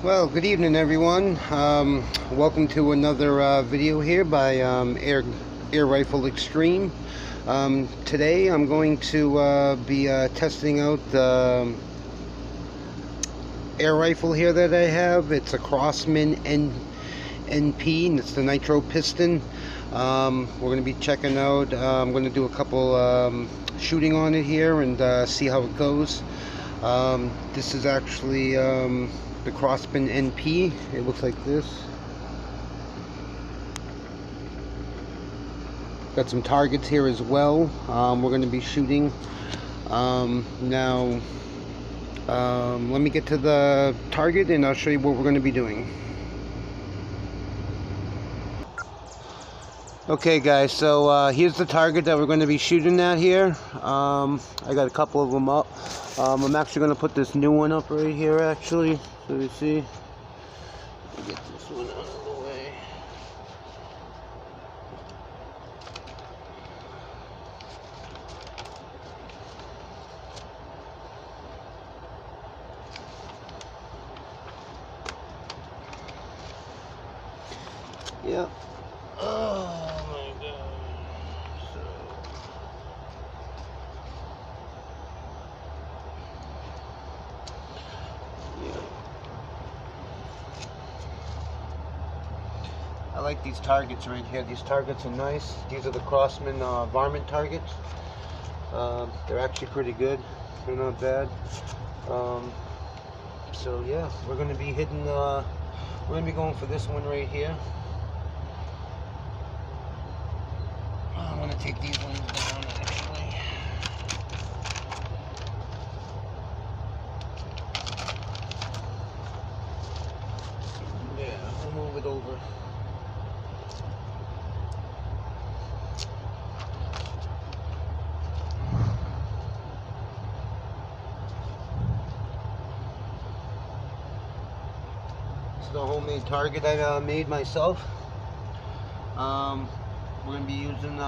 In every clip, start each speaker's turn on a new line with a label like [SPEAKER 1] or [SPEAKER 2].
[SPEAKER 1] Well, good evening, everyone. Welcome to another video here by Air Rifle Extreme. Today I'm going to be testing out the air rifle here that I have. It's a Crosman NP, and it's the Nitro Piston. We're going to be checking out. I'm going to do a couple shooting on it here and see how it goes. This is actually the Crosman NP. It looks like this. Got some targets here as well. We're going to be shooting. Now, let me get to the target and I'll show you what we're going to be doing. Okay guys, so here's the target that we're going to be shooting at here. I got a couple of them up. I'm actually going to put this new one up right here actually, so you see. Let me get this one out of the way. Yep. Oh my god. I like these targets right here. These targets are nice. These are the Crosman varmint targets. They're actually pretty good. They're not bad. So yeah, we're going to be hitting. We're going to be going for this one right here. I'm going to take these ones down actually. Yeah, I'll move it over. This is a homemade target I made myself. We're going to be using,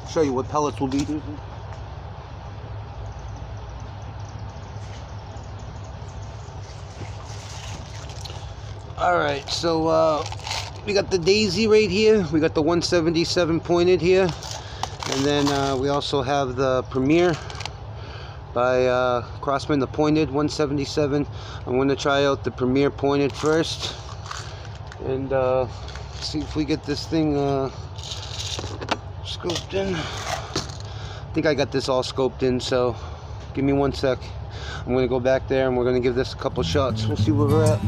[SPEAKER 1] show you what pellets we'll be using. Alright, so we got the Daisy right here. We got the 177 pointed here. And then we also have the Premier by Crosman, the pointed 177. I'm going to try out the Premier pointed first. And see if we get this thing scoped in. I think I got this all scoped in, so give me one sec. I'm going to go back there and we're going to give this a couple shots. We'll see where we're at.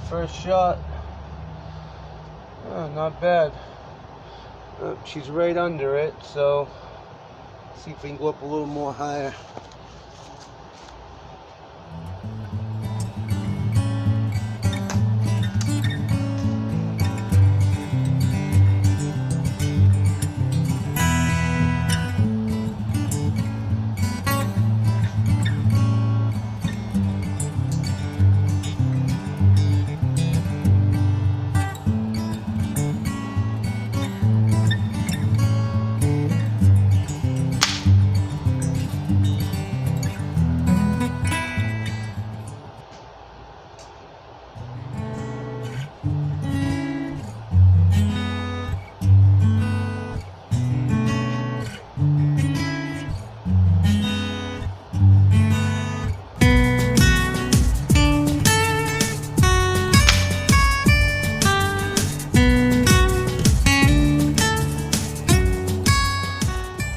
[SPEAKER 1] First shot, oh, not bad. She's right under it, so let's see if we can go up a little more higher.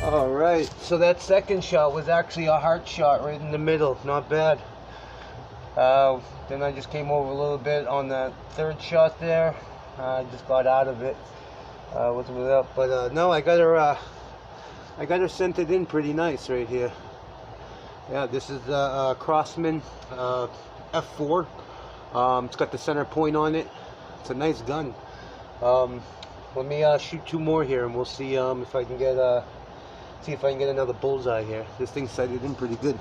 [SPEAKER 1] Alright, so that second shot was actually a heart shot right in the middle, not bad. Then I just came over a little bit on that third shot there. I just got out of it. What's without? But no, I got her centered in pretty nice right here. Yeah, this is the Crosman F4. It's got the center point on it. It's a nice gun. Let me shoot 2 more here, and we'll see if I can get another bullseye here. This thing's sighted in pretty good.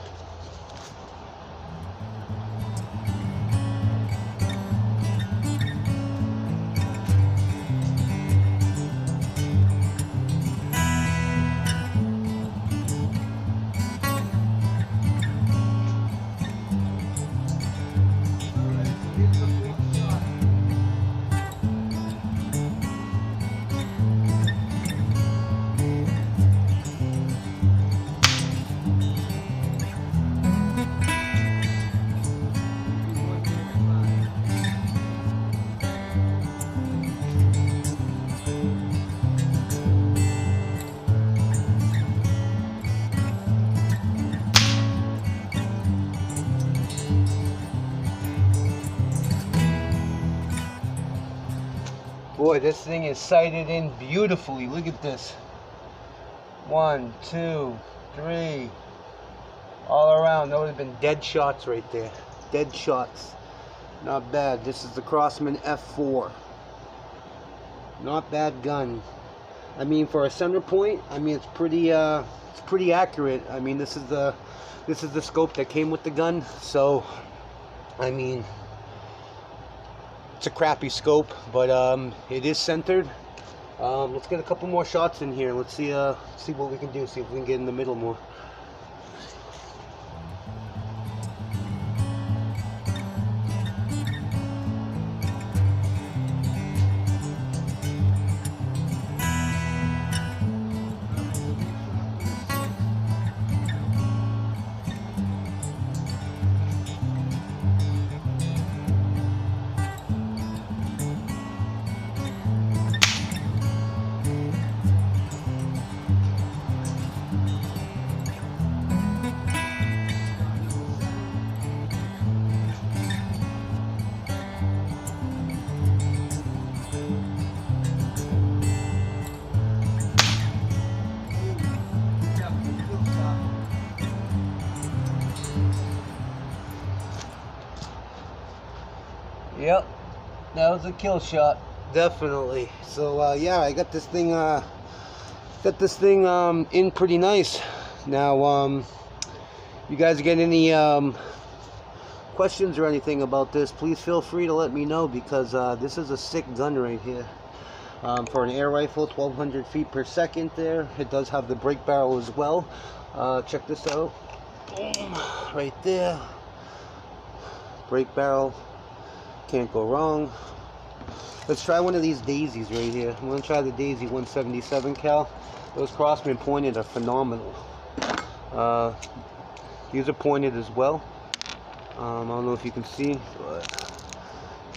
[SPEAKER 1] Boy, this thing is sighted in beautifully. Look at this. 1, 2, 3. All around. That would have been dead shots right there. Dead shots. Not bad. This is the Crosman F4. Not bad gun. I mean, for a center point, I mean, it's pretty accurate. I mean, this is the scope that came with the gun. So, I mean, it's a crappy scope, but it is centered. Let's get a couple more shots in here. Let's see what we can do. See if we can get in the middle more. Yep, that was a kill shot, definitely. So yeah, I got this thing in pretty nice. Now, you guys get any questions or anything about this, please feel free to let me know, because this is a sick gun right here. For an air rifle, 1200 feet per second there. It does have the brake barrel as well. Check this out. Boom, right there. Brake barrel. Can't go wrong. Let's try one of these daisies right here. I'm going to try the Daisy 177 cal. Those Crosman pointed are phenomenal. These are pointed as well. I don't know if you can see, but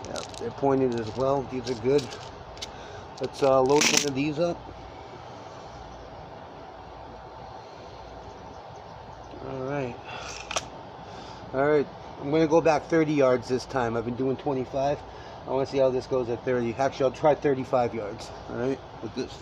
[SPEAKER 1] yeah, they're pointed as well. These are good. Let's load one of these up. Alright. Alright. I'm going to go back 30 yards this time. I've been doing 25. I want to see how this goes at 30. Actually, I'll try 35 yards. Alright, with this.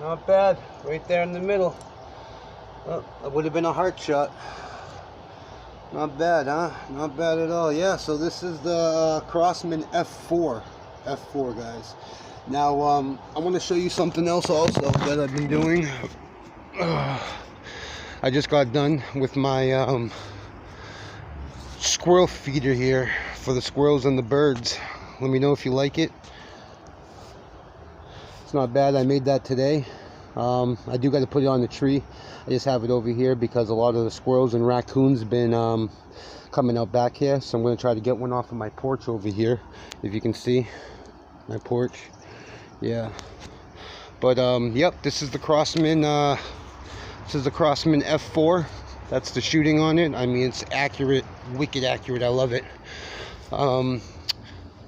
[SPEAKER 1] Not bad, right there in the middle. Oh, that would have been a heart shot. Not bad, huh? Not bad at all. Yeah, so this is the Crosman F4. F4, guys. Now, I want to show you something else also that I've been doing. I just got done with my squirrel feeder here for the squirrels and the birds. Let me know if you like it. It's not bad. I made that today. I do got to put it on the tree. I just have it over here because a lot of the squirrels and raccoons been coming out back here. So I'm going to try to get one off of my porch over here. If you can see my porch. Yeah. But yep, this is the Crosman. This is the Crosman F4. That's the shooting on it. I mean, it's accurate, wicked accurate. I love it.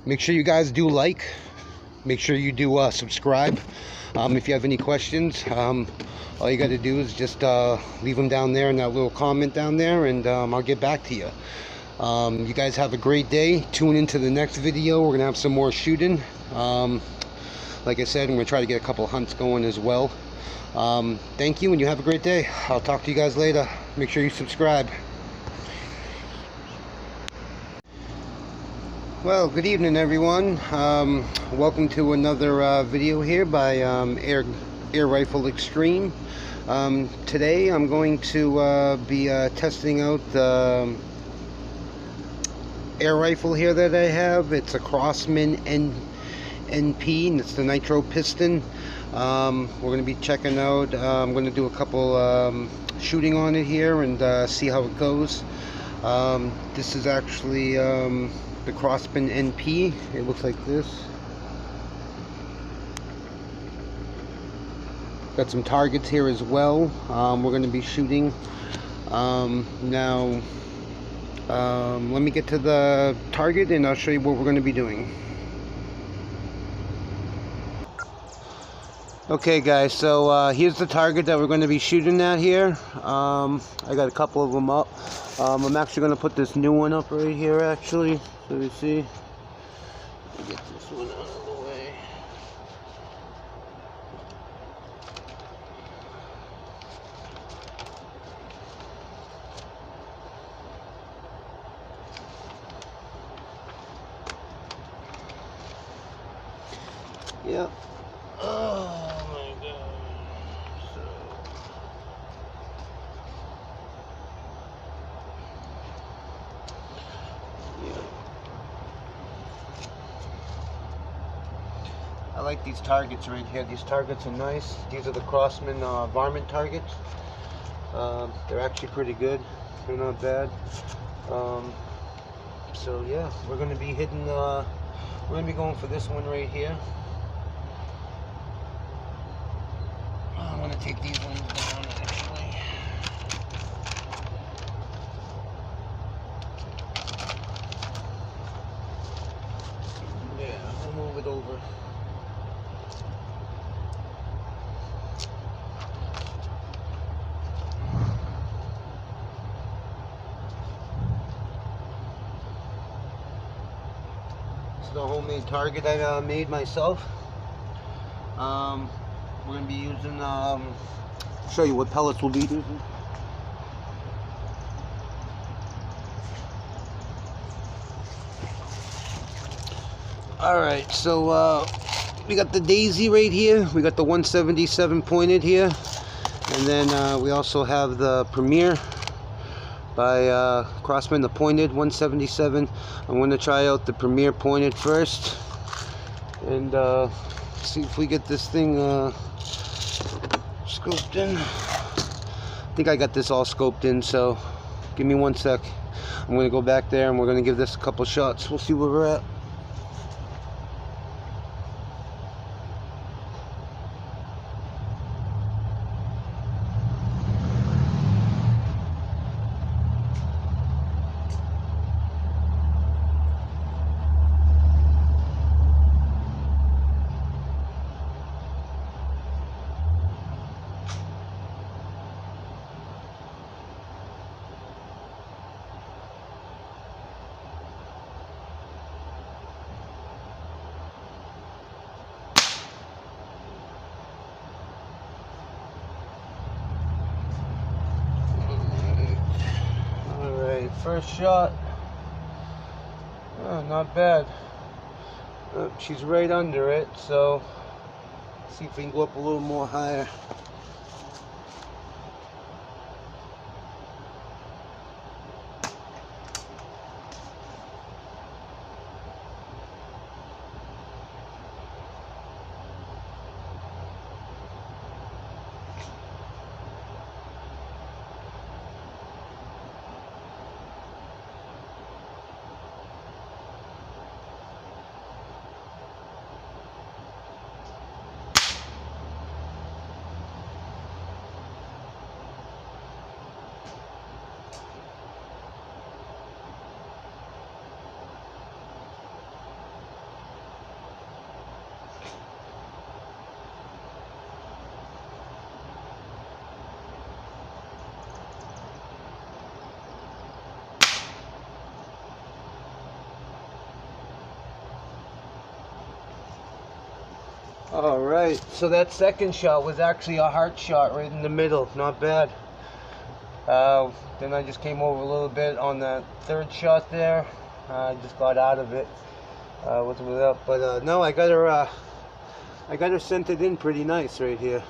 [SPEAKER 1] Make sure you guys do like. Make sure you do subscribe. If you have any questions, all you got to do is just leave them down there in that little comment down there, and I'll get back to you. You guys have a great day. Tune into the next video. We're gonna have some more shooting. Like I said, I'm gonna try to get a couple hunts going as well. Thank you, and you have a great day. I'll talk to you guys later. Make sure you subscribe. Well, good evening, everyone. Welcome to another video here by Air Rifle Extreme. Today I'm going to be testing out the air rifle here that I have. It's a Crosman NP, and it's the Nitro Piston. We're going to be checking out, I'm going to do a couple shooting on it here and see how it goes. This is actually the Crosman NP. It looks like this. Got some targets here as well. We're going to be shooting. Now, let me get to the target and I'll show you what we're going to be doing. Okay guys, so here's the target that we're going to be shooting at here. I got a couple of them up. I'm actually going to put this new one up right here actually, so you see. Let me get this one out of the way. Yep. Oh my god. I like these targets right here. These targets are nice. These are the Crosman varmint targets. They're actually pretty good. They're not bad. So yeah, we're going to be hitting. We're going to be going for this one right here. I'm going to take these ones down actually. Yeah, I'll move it over. The homemade target I made myself. We're going to be using, show you what pellets we'll be using. Alright, so we got the Daisy right here. We got the 177 pointed here. And then we also have the Premier by Crosman, the pointed 177. I'm going to try out the Premier pointed first and see if we get this thing scoped in. I think I got this all scoped in, so give me one sec. I'm going to go back there and we're going to give this a couple shots. We'll see where we're at. First shot. Oh, not bad. Oh, she's right under it, so let's see if we can go up a little more higher. Alright, so that second shot was actually a heart shot right in the middle. Not bad. Then I just came over a little bit on that third shot there. I just got out of it. Wasn't really up, but no, I got her centered in pretty nice right here.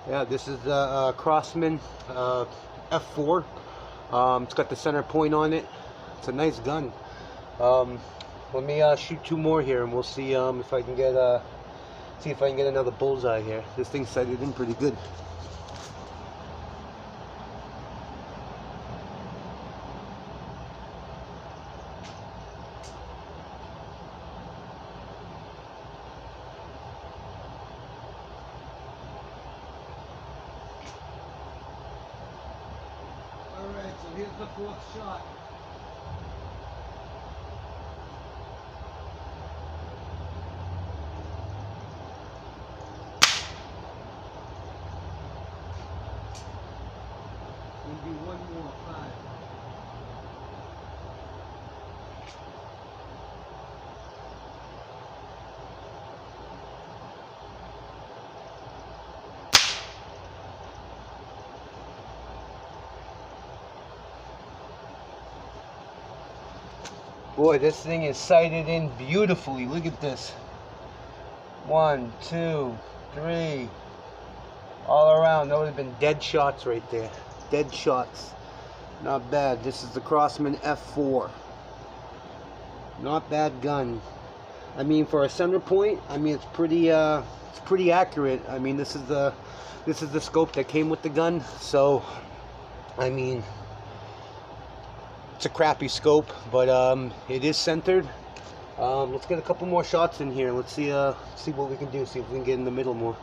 [SPEAKER 1] Yeah, this is the Crosman F4. It's got the center point on it. It's a nice gun. Let me shoot 2 more here, and we'll see if I can get another bullseye here. This thing's sighted in pretty good. Alright, so here's the 4th shot. Maybe one more, 5. Boy, this thing is sighted in beautifully. Look at this. 1, 2, 3. All around. That would have been dead shots right there. Dead shots. Not bad. This is the Crosman F4. Not bad gun. I mean, for a center point, I mean, it's pretty accurate. I mean, this is the scope that came with the gun. So, I mean, it's a crappy scope, but it is centered. Let's get a couple more shots in here. Let's see what we can do. See if we can get in the middle more.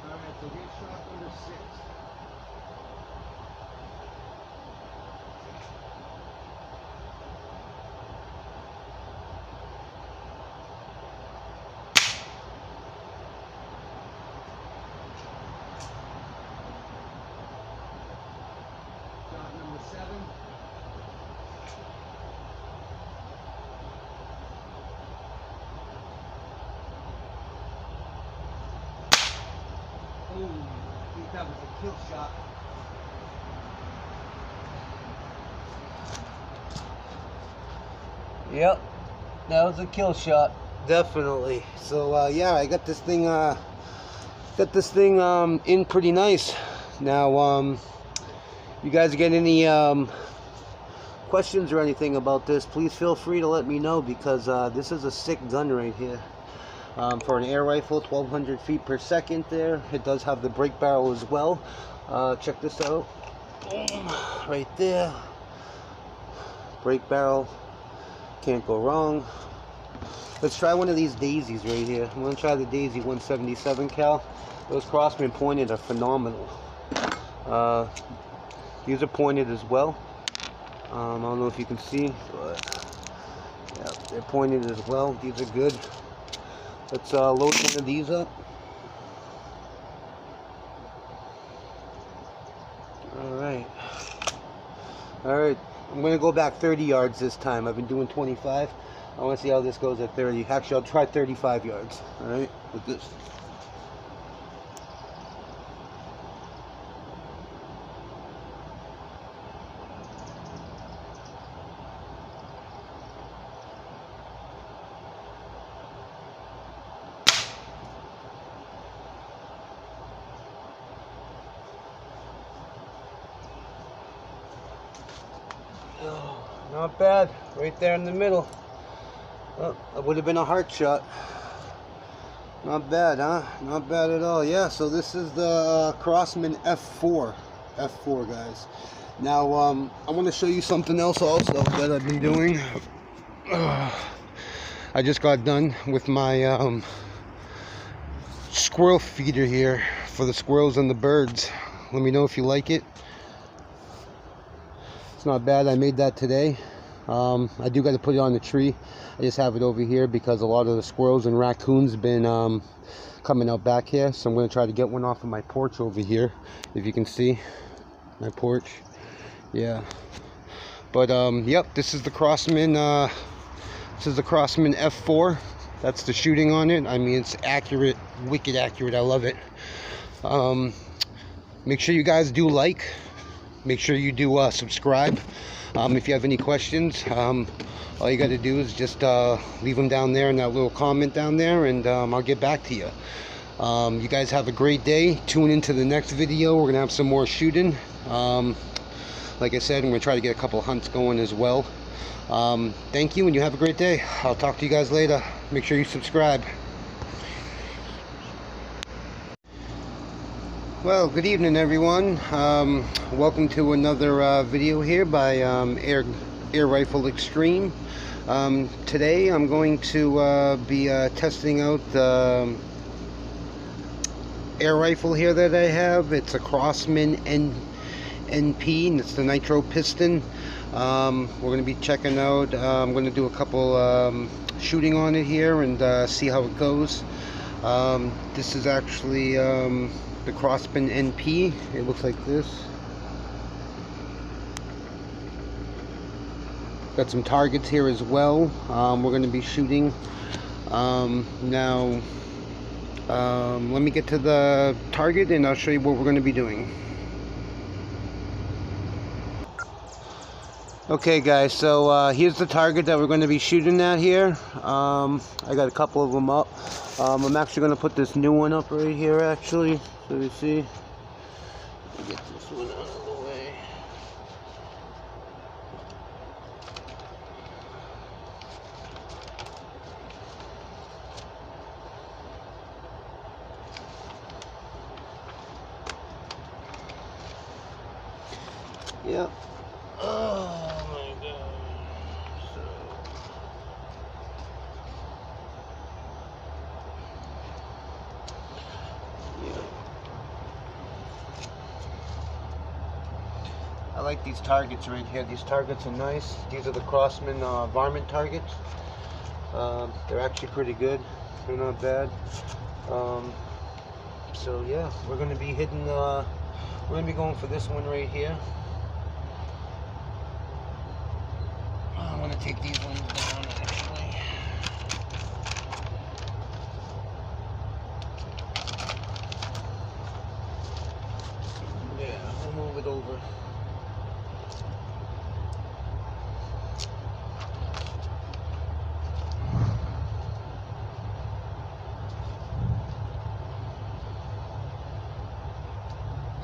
[SPEAKER 1] All right, so here's shot number 6. Shot number 7. Ooh, I think that was a kill shot. Yep, that was a kill shot, definitely. So yeah, I got this thing in pretty nice. Now, you guys get any questions or anything about this, please feel free to let me know, because this is a sick gun right here. For an air rifle, 1200 feet per second there. It does have the brake barrel as well. Check this out. Boom, right there. Brake barrel. Can't go wrong. Let's try one of these daisies right here. I'm going to try the Daisy 177 cal. Those Crosman pointed are phenomenal. These are pointed as well. I don't know if you can see, but yeah, they're pointed as well. These are good. Let's load one of these up. Alright. Alright. I'm going to go back 30 yards this time. I've been doing 25. I want to see how this goes at 30. Actually, I'll try 35 yards. Alright. With this. Oh, not bad. Right there in the middle. Oh, that would have been a heart shot. Not bad, huh? Not bad at all. Yeah, so this is the Crosman F4. F4, guys. Now, I want to show you something else also that I've been doing. I just got done with my squirrel feeder here for the squirrels and the birds. Let me know if you like it. It's not bad. I made that today. I do got to put it on the tree. I just have it over here because a lot of the squirrels and raccoons been coming out back here, so I'm going to try to get one off of my porch over here, if you can see my porch. Yeah, but yep, this is the Crosman F4. That's the shooting on it. I mean, it's accurate, wicked accurate. I love it. Make sure you guys do like, make sure you do subscribe. If you have any questions, all you got to do is just leave them down there in that little comment down there, and I'll get back to you. You guys have a great day. Tune into the next video. We're gonna have some more shooting. Like I said, I'm gonna try to get a couple hunts going as well. Thank you, and you have a great day. I'll talk to you guys later. Make sure you subscribe. Well, good evening, everyone. Welcome to another video here by Air Rifle Extreme. Today I'm going to be testing out the air rifle here that I have. It's a Crosman NP, and it's the Nitro Piston. We're going to be checking out, I'm going to do a couple shooting on it here and see how it goes. This is actually the Crosman NP. It looks like this. Got some targets here as well. We're going to be shooting. Now, let me get to the target and I'll show you what we're going to be doing. Okay guys, so here's the target that we're going to be shooting at here. I got a couple of them up. I'm actually going to put this new one up right here, actually, so you see. Let me get this one out of the way. Yep. Oh my god. I like these targets right here. These targets are nice. These are the Crosman varmint targets. They're actually pretty good. They're not bad. So yeah, we're going to be hitting. We're going to be going for this one right here. I'm going to take these ones down actually. Yeah, we'll move it over.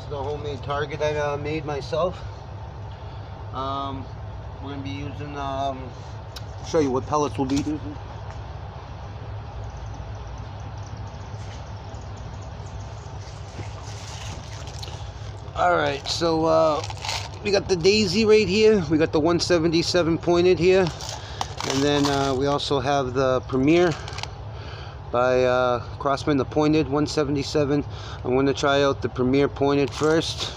[SPEAKER 1] The homemade target I made myself. We're going to be using, show you what pellets we'll be using. Alright, so we got the Daisy right here. We got the 177 pointed here. And then we also have the Premier by Crosman, the pointed 177. I'm going to try out the Premier pointed first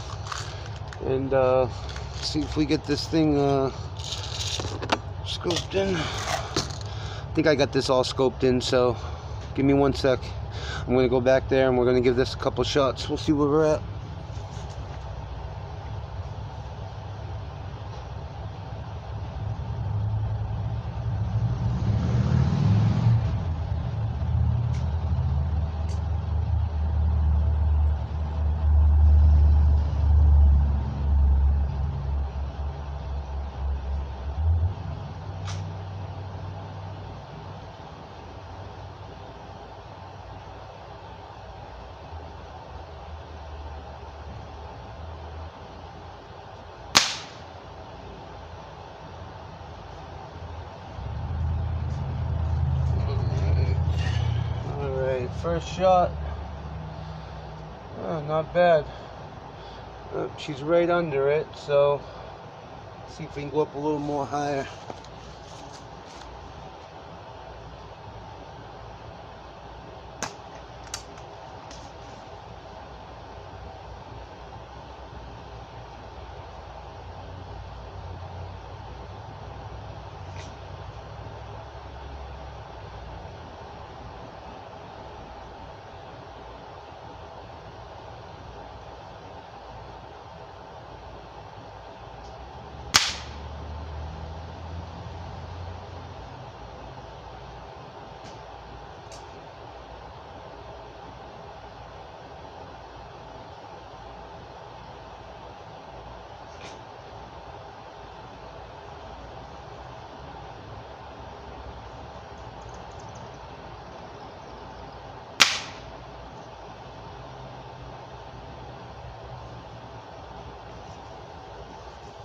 [SPEAKER 1] and see if we get this thing scoped in. I think I got this all scoped in, so give me 1 sec. I'm going to go back there and we're going to give this a couple shots. We'll see where we're at. First shot. Oh, not bad. Oh, she's right under it, so let's see if we can go up a little more higher.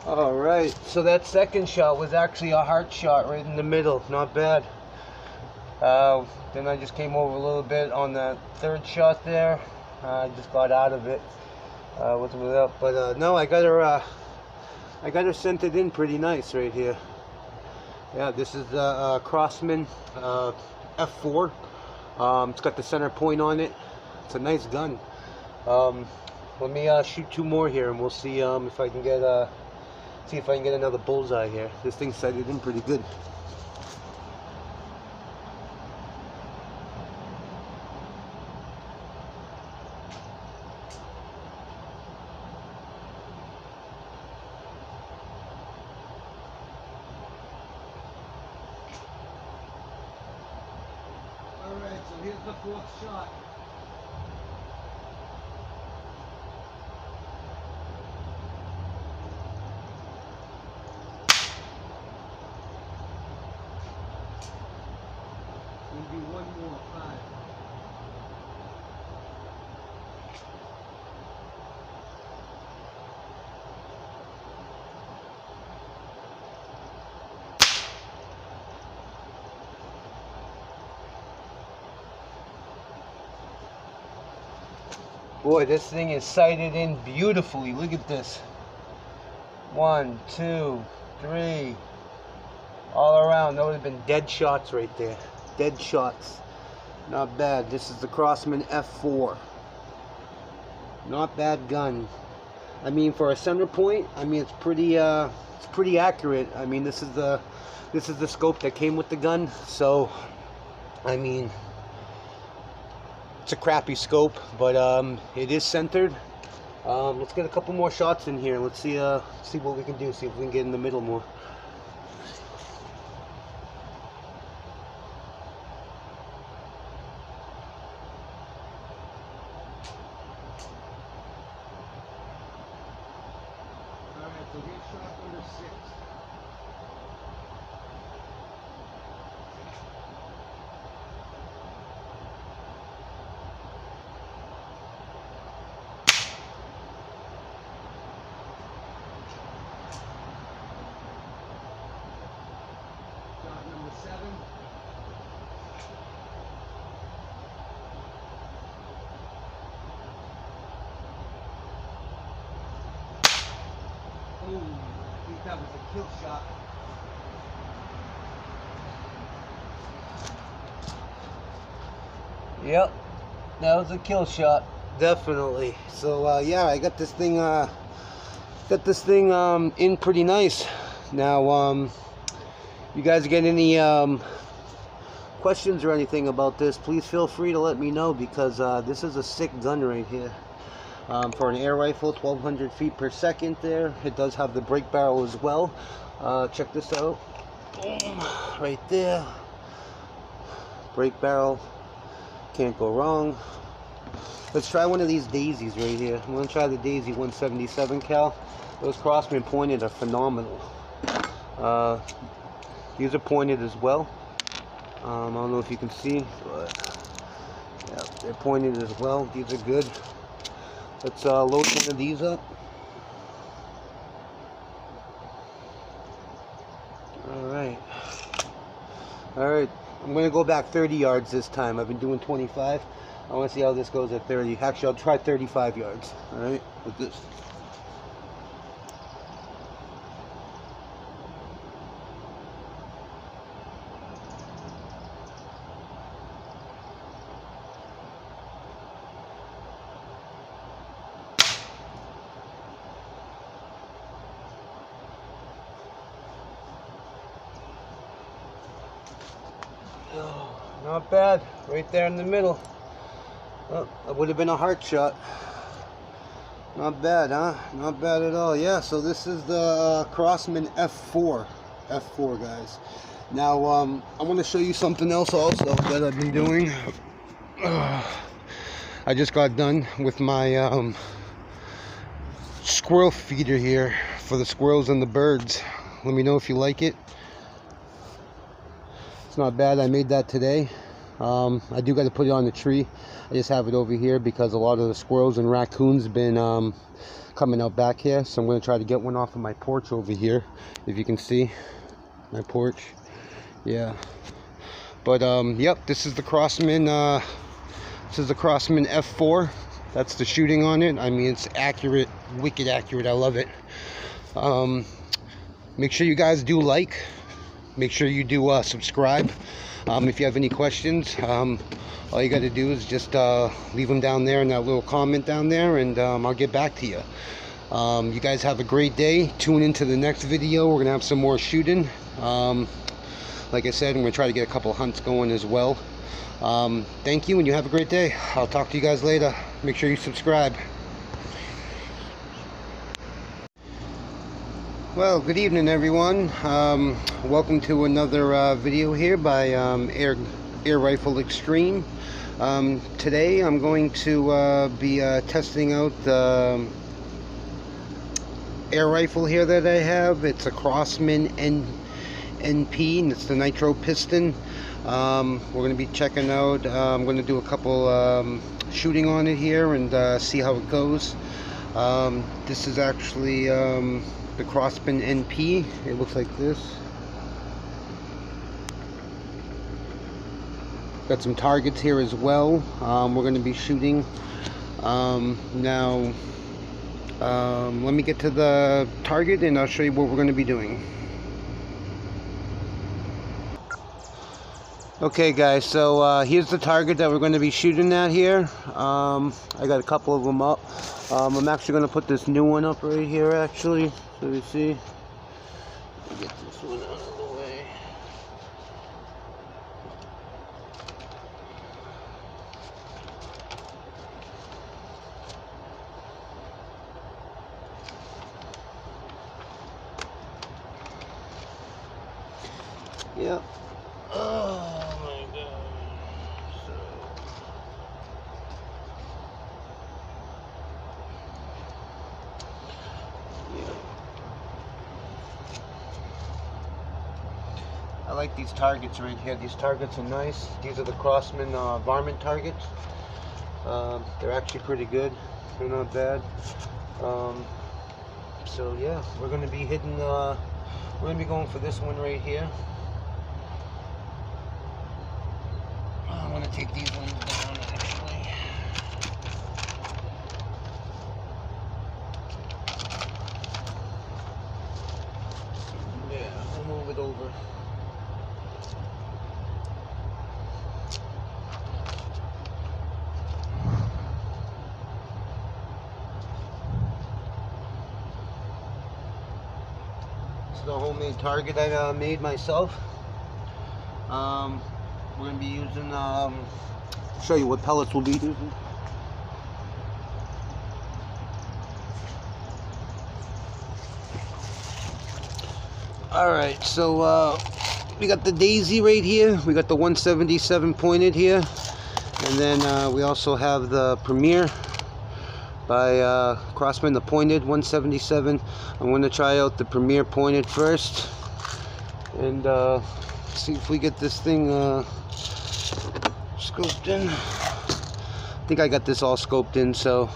[SPEAKER 1] Alright, so that second shot was actually a heart shot right in the middle. Not bad. Then I just came over a little bit on that third shot there. I just got out of it. Wasn't really up, but no, I got her centered in pretty nice right here. Yeah, this is the Crosman F4. It's got the center point on it. It's a nice gun. Let me shoot 2 more here, and we'll see if I can get another bullseye here. This thing's sighted in pretty good. Alright, so here's the 4th shot. Maybe one more, 5. Boy, this thing is sighted in beautifully. Look at this. 1, 2, 3. All around. That would have been dead shots right there. Dead shots. Not bad. This is the Crosman F4. Not bad gun. I mean, for a center point, I mean it's pretty accurate. I mean, this is the scope that came with the gun. So, I mean, it's a crappy scope, but it is centered. Let's get a couple more shots in here. Let's see what we can do. See if we can get in the middle more. All right, so here's shot number 6. Shot number 7. Ooh, I think that was a kill shot. Yep, that was a kill shot, definitely. So yeah, I got this thing in pretty nice. Now, you guys get any questions or anything about this, please feel free to let me know, because this is a sick gun right here. For an air rifle, 1200 feet per second there. It does have the brake barrel as well. Check this out. Boom, right there. Brake barrel. Can't go wrong. Let's try one of these daisies right here. I'm going to try the Daisy 177 cal. Those Crosman pointed are phenomenal. These are pointed as well. I don't know if you can see, but yeah, they're pointed as well. These are good. Let's load one of these up. Alright. Alright. I'm going to go back 30 yards this time. I've been doing 25. I want to see how this goes at 30. Actually, I'll try 35 yards. Alright, with this. Oh, not bad. Right there in the middle. Oh, that would have been a heart shot. Not bad, huh? Not bad at all. Yeah, so this is the Crosman F4. F4, guys. Now, I want to show you something else also that I've been doing. I just got done with my squirrel feeder here for the squirrels and the birds. Let me know if you like it. It's not bad. I made that today. I do got to put it on the tree. I just have it over here because a lot of the squirrels and raccoons have been coming out back here. So I'm going to try to get one off of my porch over here. If you can see my porch. Yeah. But yep, this is the Crosman. This is the Crosman F4. That's the shooting on it. I mean, it's accurate, wicked accurate. I love it. Make sure you guys do like. Make sure you do subscribe. If you have any questions, all you got to do is just leave them down there in that little comment down there, and I'll get back to you. You guys have a great day. Tune into the next video. We're gonna have some more shooting. Like I said, I'm gonna try to get a couple hunts going as well. Thank you, and you have a great day. I'll talk to you guys later. Make sure you subscribe. Well, good evening, everyone. Welcome to another video here by Air Rifle Extreme. Today I'm going to be testing out the air rifle here that I have. It's a Crosman NP, and it's the Nitro Piston. We're going to be checking out, I'm going to do a couple shooting on it here and see how it goes. This is actually the Crosman NP. It looks like this. Got some targets here as well. We're going to be shooting. Now, let me get to the target and I'll show you what we're going to be doing. Okay guys, so here's the target that we're going to be shooting at here. I got a couple of them up. I'm actually going to put this new one up right here actually, so you see. Let me get this one out of the way. Yep. Oh my god. I like these targets right here. These targets are nice. These are the Crosman varmint targets. They're actually pretty good. They're not bad. So yeah, we're going to be hitting. We're going to be going for this one right here. I'm going to take these ones down actually. Yeah, I'll move it over. The homemade target I made myself. We're going to be using, show you what pellets we'll be using. Alright, so we got the Daisy right here. We got the 177 pointed here. And then we also have the Premier by Crosman, the pointed 177. I'm going to try out the Premier pointed first and see if we get this thing scoped in. I think I got this all scoped in, so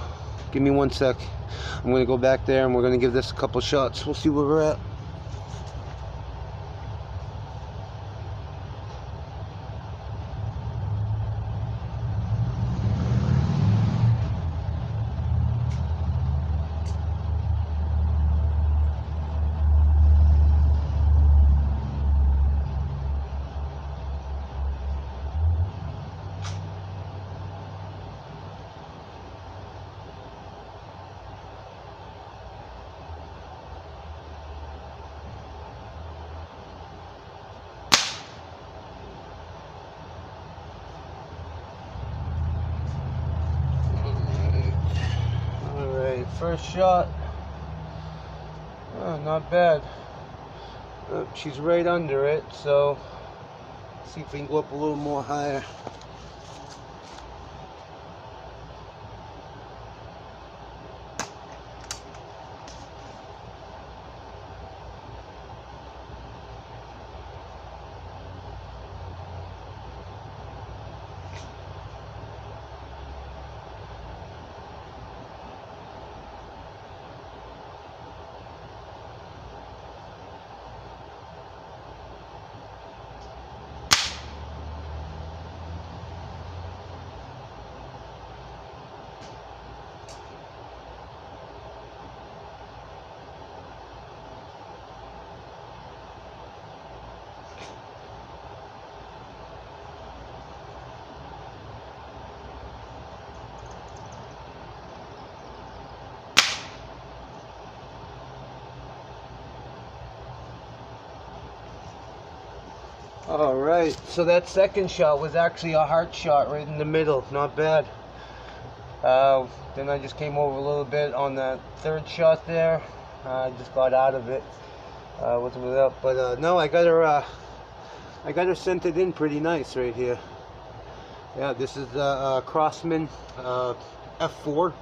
[SPEAKER 1] give me 1 sec. I'm going to go back there and we're going to give this a couple shots. We'll see where we're at. First shot. Oh, not bad. She's right under it, so let's see if we can go up a little more higher. Alright, so that second shot was actually a heart shot right in the middle. Not bad. Then I just came over a little bit on that third shot there. I just got out of it. Wasn't it up, but no, I got her centered in pretty nice right here. Yeah, this is the Crosman F4.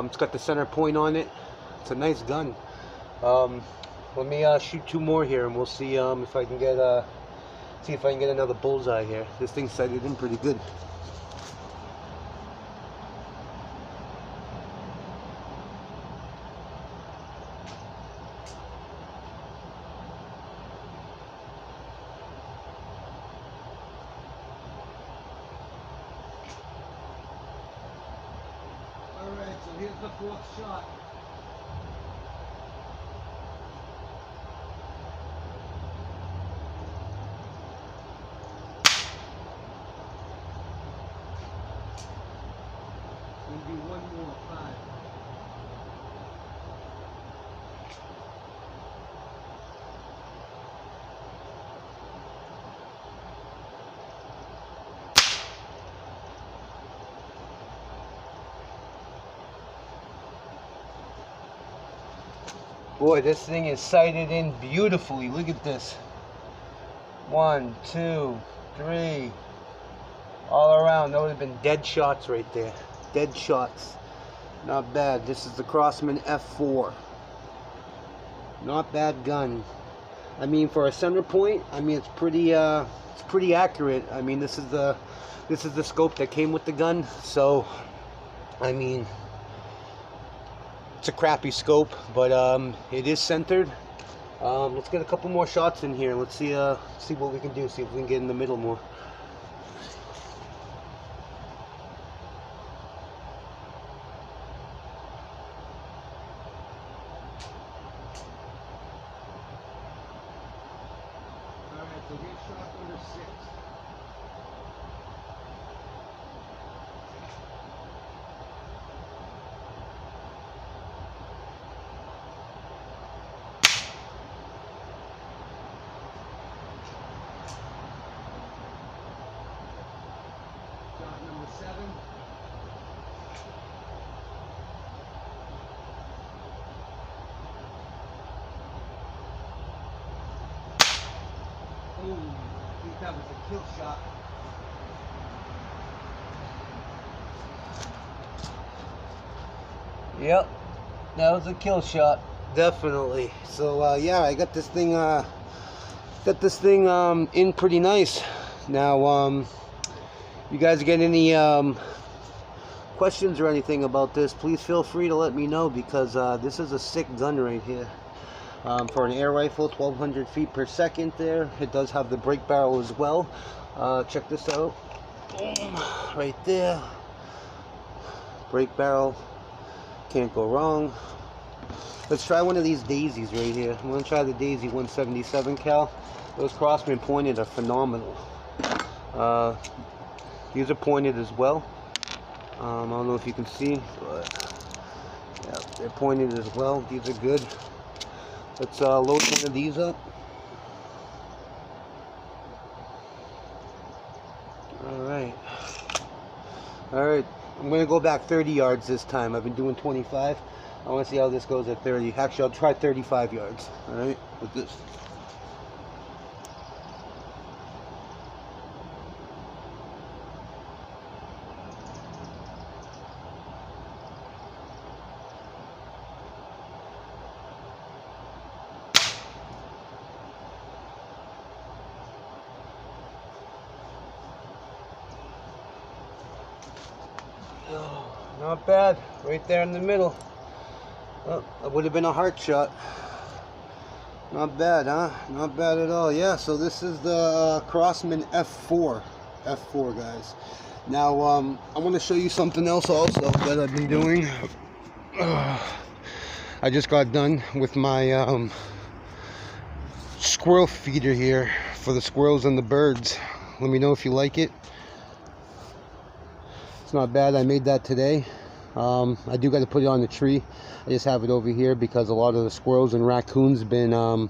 [SPEAKER 1] It's got the center point on it. It's a nice gun. Let me shoot 2 more here, and we'll see if I can get another bullseye here. This thing's sighted in pretty good. Alright, so here's the 4th shot. We'll do 1 more, 5. Boy, this thing is sighted in beautifully. Look at this. 1, 2, 3. All around. That would have been dead shots right there. Dead shots. Not bad. This is the Crosman F4. Not bad gun. I mean, for a center point, I mean it's pretty accurate. I mean, this is the scope that came with the gun. So, I mean, it's a crappy scope, but it is centered. Let's get a couple more shots in here. Let's see what we can do. See if we can get in the middle more. Alright, so here's shot number 6. Shot number 7. Ooh, I think that was a kill shot. Yep, that was a kill shot, definitely. So yeah, I got this thing in pretty nice. Now, you guys get any questions or anything about this, please feel free to let me know, because this is a sick gun right here. For an air rifle, 1200 feet per second there. It does have the brake barrel as well. Check this out. Boom, right there. Brake barrel. Can't go wrong. Let's try one of these daisies right here. I'm going to try the Daisy 177 cal. Those Crosman pointed are phenomenal. These are pointed as well. I don't know if you can see, but yeah, they're pointed as well. These are good. Let's load one of these up. Alright. Alright. I'm going to go back 30 yards this time. I've been doing 25. I want to see how this goes at 30. Actually, I'll try 35 yards. Alright. With this. Oh, not bad, right there in the middle. Oh, that would have been a heart shot. Not bad, huh? Not bad at all. Yeah, so this is the Crosman F4. F4, guys. Now, I want to show you something else also that I've been doing. I just got done with my squirrel feeder here for the squirrels and the birds. Let me know if you like it. It's not bad. I made that today. I do got to put it on the tree. I just have it over here because a lot of the squirrels and raccoons been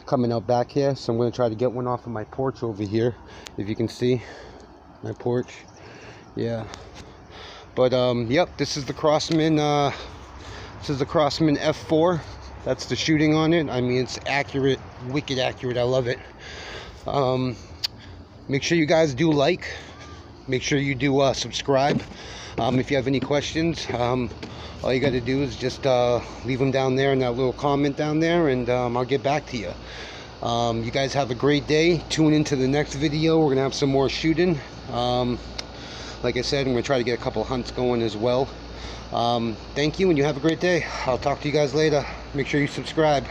[SPEAKER 1] coming out back here, so I'm going to try to get one off of my porch over here, if you can see my porch. Yeah, but yep, this is the Crosman F4. That's the shooting on it. I mean, it's accurate, wicked accurate. I love it. Make sure you guys do like, make sure you do subscribe. If you have any questions, all you got to do is just leave them down there in that little comment down there, and I'll get back to you. You guys have a great day. Tune into the next video. We're gonna have some more shooting. Like I said, I'm gonna try to get a couple hunts going as well. Thank you, and you have a great day. I'll talk to you guys later. Make sure you subscribe.